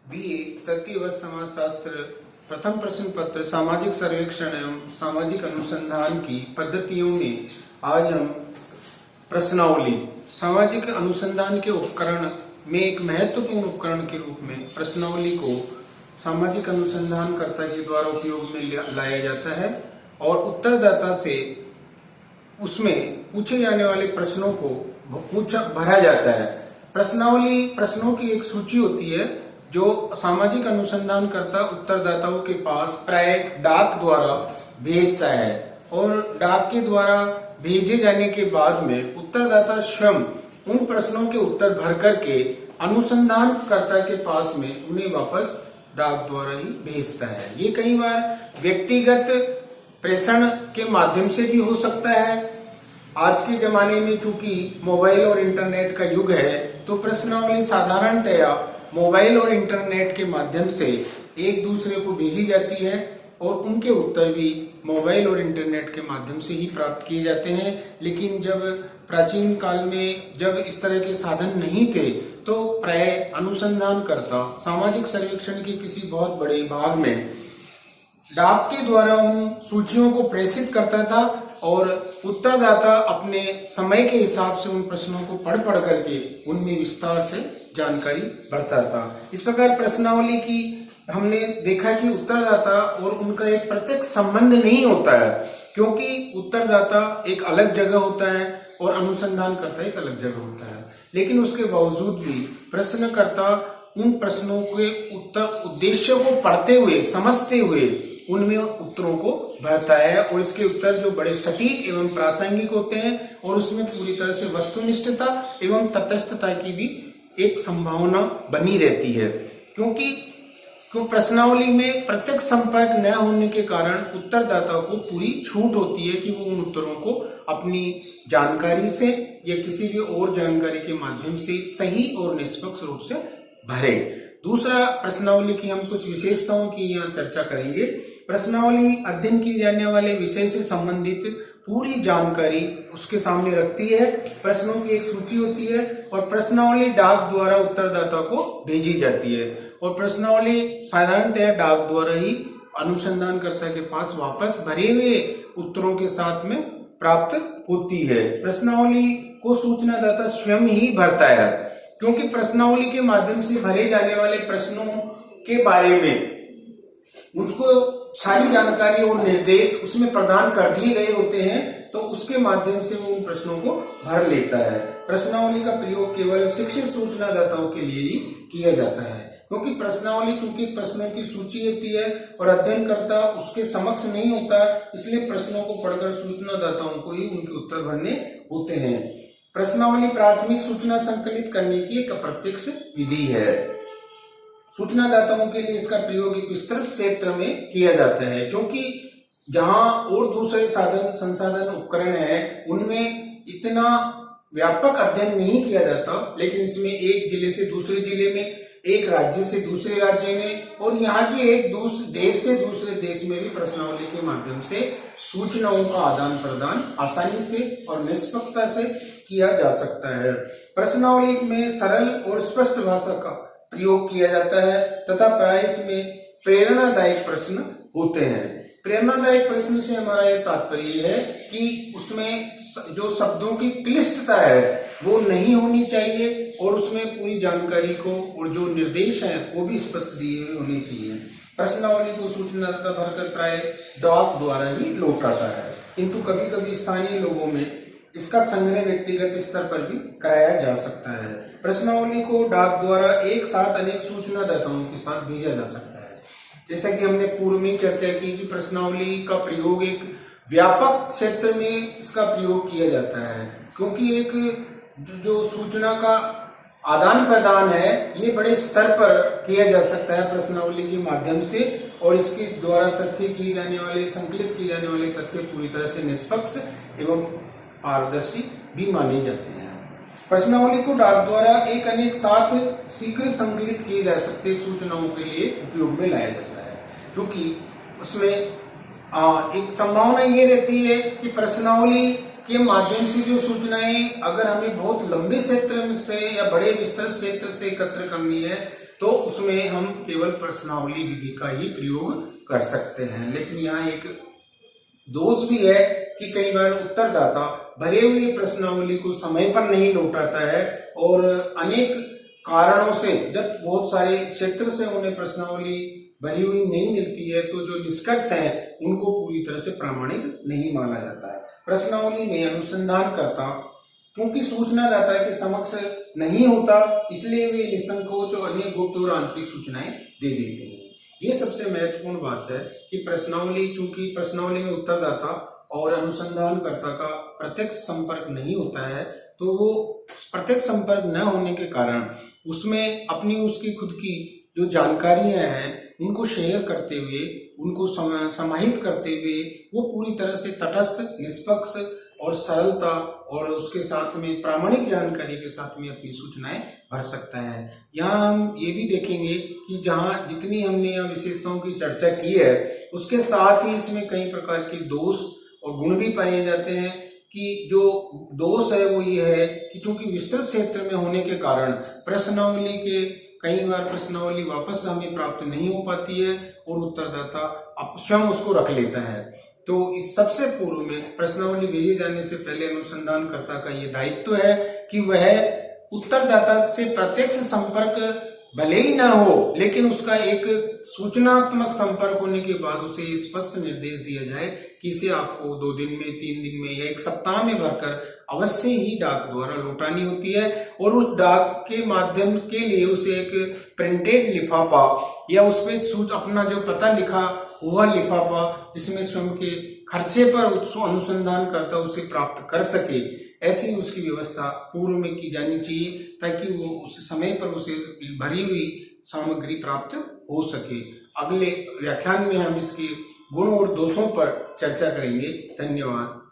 BA तृतीय वर्ष समाजशास्त्र प्रथम प्रश्न पत्र सामाजिक सर्वेक्षण एवं सामाजिक अनुसंधान की पद्धतियों में आज हम प्रश्नावली सामाजिक अनुसंधान के उपकरण में एक महत्वपूर्ण उपकरण के रूप में प्रश्नावली को सामाजिक अनुसंधानकर्ता के द्वारा उपयोग में लाया जाता है और उत्तरदाता से उसमें पूछे जाने वाले प्रश्नों को भरा जाता है। प्रश्नावली प्रश्नों की एक सूची होती है जो सामाजिक अनुसंधानकर्ता उत्तरदाताओं के पास प्राय डाक द्वारा भेजता है और डाक के द्वारा भेजे जाने के बाद में उत्तरदाता स्वयं उन प्रश्नों के उत्तर भर करके अनुसंधानकर्ता के पास में उन्हें वापस डाक द्वारा ही भेजता है। ये कई बार व्यक्तिगत प्रेषण के माध्यम से भी हो सकता है। आज के जमाने में चूंकि मोबाइल और इंटरनेट का युग है तो प्रश्नावली साधारणतया मोबाइल और इंटरनेट के माध्यम से एक दूसरे को भेजी जाती है और उनके उत्तर भी मोबाइल और इंटरनेट के माध्यम से ही प्राप्त किए जाते हैं। लेकिन जब प्राचीन काल में जब इस तरह के साधन नहीं थे तो प्राय अनुसंधानकर्ता सामाजिक सर्वेक्षण के किसी बहुत बड़े भाग में डाक के द्वारा उन सूचियों को प्रेषित करता था और उत्तरदाता अपने समय के हिसाब से उन प्रश्नों को पढ़ करके उनमें विस्तार से जानकारी भरता था। इस प्रकार प्रश्नावली की हमने देखा कि उत्तरदाता और उनका एक प्रत्यक्ष संबंध नहीं होता है, क्योंकि उत्तरदाता एक अलग जगह होता है और अनुसंधानकर्ता एक अलग जगह होता है। लेकिन उसके बावजूद भी प्रश्नकर्ता उन प्रश्नों के उत्तर उद्देश्य को पढ़ते हुए समझते हुए उनमें उत्तरों को भरता है और इसके उत्तर जो बड़े सटीक एवं प्रासंगिक होते हैं और उसमें पूरी तरह से वस्तुनिष्ठता एवं तटस्थता की भी एक संभावना बनी रहती है, क्योंकि प्रश्नावली में प्रत्यक्ष संपर्क न होने के कारण उत्तरदाता को पूरी छूट होती है कि वो उन उत्तरों को अपनी जानकारी से या किसी भी और जानकारी के माध्यम से सही और निष्पक्ष रूप से भरे। दूसरा, प्रश्नावली की हम कुछ विशेषताओं की यहाँ चर्चा करेंगे। प्रश्नावली अध्ययन किए जाने वाले विषय से संबंधित पूरी जानकारी उसके सामने रखती है। प्रश्नों की एक सूची होती है और प्रश्नावली डाक द्वारा उत्तरदाता को भेजी जाती है और प्रश्नावली साधारणतः डाक द्वारा ही अनुसंधानकर्ता के पास वापस भरे हुए उत्तरों के साथ में प्राप्त होती है। प्रश्नावली को सूचनादाता स्वयं ही भरता है, क्योंकि प्रश्नावली के माध्यम से भरे जाने वाले प्रश्नों के बारे में उसको सारी जानकारी और निर्देश उसमें प्रदान कर दिए गए होते हैं, तो उसके माध्यम से वो उन प्रश्नों को भर लेता है। प्रश्नावली का प्रयोग केवल शिक्षित सूचनादाताओं के लिए ही किया जाता है, क्योंकि प्रश्नावली चूंकि प्रश्नों की सूची होती है और अध्ययनकर्ता उसके समक्ष नहीं होता, इसलिए प्रश्नों को पढ़कर सूचनादाताओं को ही उनके उत्तर भरने होते हैं। प्रश्नावली प्राथमिक सूचना संकलित करने की एक अप्रत्यक्ष विधि है। सूचनादाताओं के लिए इसका प्रयोग एक विस्तृत क्षेत्र में किया जाता है, क्योंकि जहां और दूसरे साधन संसाधन उपकरण है उनमें इतना व्यापक अध्ययन नहीं किया जाता, लेकिन इसमें एक जिले से दूसरे जिले में, एक राज्य से दूसरे राज्य में और यहाँ के एक देश से दूसरे देश में भी प्रश्नावली के माध्यम से सूचनाओं का आदान प्रदान आसानी से और निष्पक्षता से किया जा सकता है। प्रश्नावली में सरल और स्पष्ट भाषा का प्रयोग किया जाता है तथा प्राय इसमें प्रेरणादायक प्रश्न होते हैं। प्रेरणादायक प्रश्न से हमारा यह तात्पर्य है कि उसमें जो शब्दों की क्लिष्टता है वो नहीं होनी चाहिए और उसमें पूरी जानकारी को और जो निर्देश हैं वो भी स्पष्ट दिए हुए होने चाहिए। प्रश्नावली को सूचनादाता भरकर प्राय डाक द्वारा ही लौटाता है, किंतु कभी कभी स्थानीय लोगों में इसका संग्रह व्यक्तिगत स्तर पर भी कराया जा सकता है। प्रश्नावली को डाक द्वारा एक साथ अनेक सूचनादाताओं के साथ भेजा जा सकता है। जैसा कि हमने पूर्व में चर्चा की कि प्रश्नावली का प्रयोग एक व्यापक क्षेत्र में इसका प्रयोग किया जाता है, क्योंकि एक जो सूचना का आदान प्रदान है ये बड़े स्तर पर किया जा सकता है प्रश्नावली के माध्यम से और इसके द्वारा तथ्य किए जाने वाले संकलित किए जाने वाले तथ्य पूरी तरह से निष्पक्ष एवं पारदर्शी भी माने जाते हैं। प्रश्नावली को डाक द्वारा एक अनेक साथ शीघ्र संकलित किए जा सकते सूचनाओं के लिए उपयोग में लाया जाता है, क्योंकि उसमें एक संभावना ये रहती है कि प्रश्नावली के माध्यम से जो सूचनाएं अगर हमें बहुत लंबे क्षेत्र से या बड़े विस्तृत क्षेत्र से एकत्र करनी है तो उसमें हम केवल प्रश्नावली विधि का ही प्रयोग कर सकते हैं। लेकिन यहाँ एक दोष भी है कि कई बार उत्तरदाता भरे हुए प्रश्नावली को समय पर नहीं लौटाता है और अनेक कारणों से जब बहुत सारे क्षेत्र से उन्हें प्रश्नावली भरी हुई नहीं मिलती है तो जो निष्कर्ष है उनको पूरी तरह से प्रामाणिक नहीं माना जाता है। प्रश्नावली में अनुसंधानकर्ता क्योंकि सूचनादाता के समक्ष नहीं होता इसलिए वे निसंकोच और अनेक गुप्त और आंतरिक सूचनाएं दे देते हैं। ये सबसे महत्वपूर्ण बात है कि प्रश्नावली, चूंकि प्रश्नावली में उत्तरदाता और अनुसंधानकर्ता का प्रत्यक्ष संपर्क नहीं होता है तो वो प्रत्यक्ष संपर्क न होने के कारण उसमें अपनी उसकी खुद की जो जानकारियां हैं उनको शेयर करते हुए, उनको समाहित करते हुए वो पूरी तरह से तटस्थ, निष्पक्ष और सरलता और उसके साथ में प्रामाणिक जानकारी के साथ में अपनी सूचनाएं भर सकता है। यहाँ हम ये भी देखेंगे कि जहाँ जितनी हमने यहाँ विशेषताओं की चर्चा की है उसके साथ ही इसमें कई प्रकार के दोष और गुण भी पाए जाते हैं कि जो दोष है वो ये है कि चूंकि विस्तृत क्षेत्र में होने के कारण प्रश्नावली के कई बार प्रश्नावली वापस हमें प्राप्त नहीं हो पाती है और उत्तरदाता स्वयं उसको रख लेता है। तो इस सबसे पूर्व में प्रश्नावली भेजे जाने से पहले अनुसंधानकर्ता का ये दायित्व है कि वह उत्तरदाता से प्रत्यक्ष संपर्क भले ही ना हो लेकिन उसका एक सूचनात्मक संपर्क होने के बाद उसे स्पष्ट निर्देश दिया जाए कि इसे आपको 2 दिन में, 3 दिन में या 1 सप्ताह में भरकर अवश्य ही डाक द्वारा लौटानी होती है और उस डाक के माध्यम के लिए उसे एक प्रिंटेड लिफाफा या उसमें अपना जो पता लिखा हुआ लिफाफा जिसमें स्वयं के खर्चे पर अनुसंधान करता उसे प्राप्त कर सके, ऐसी उसकी व्यवस्था पूर्व में की जानी चाहिए ताकि वो उस समय पर उसे भरी हुई सामग्री प्राप्त हो सके। अगले व्याख्यान में हम इसके गुण और दोषों पर चर्चा करेंगे। धन्यवाद।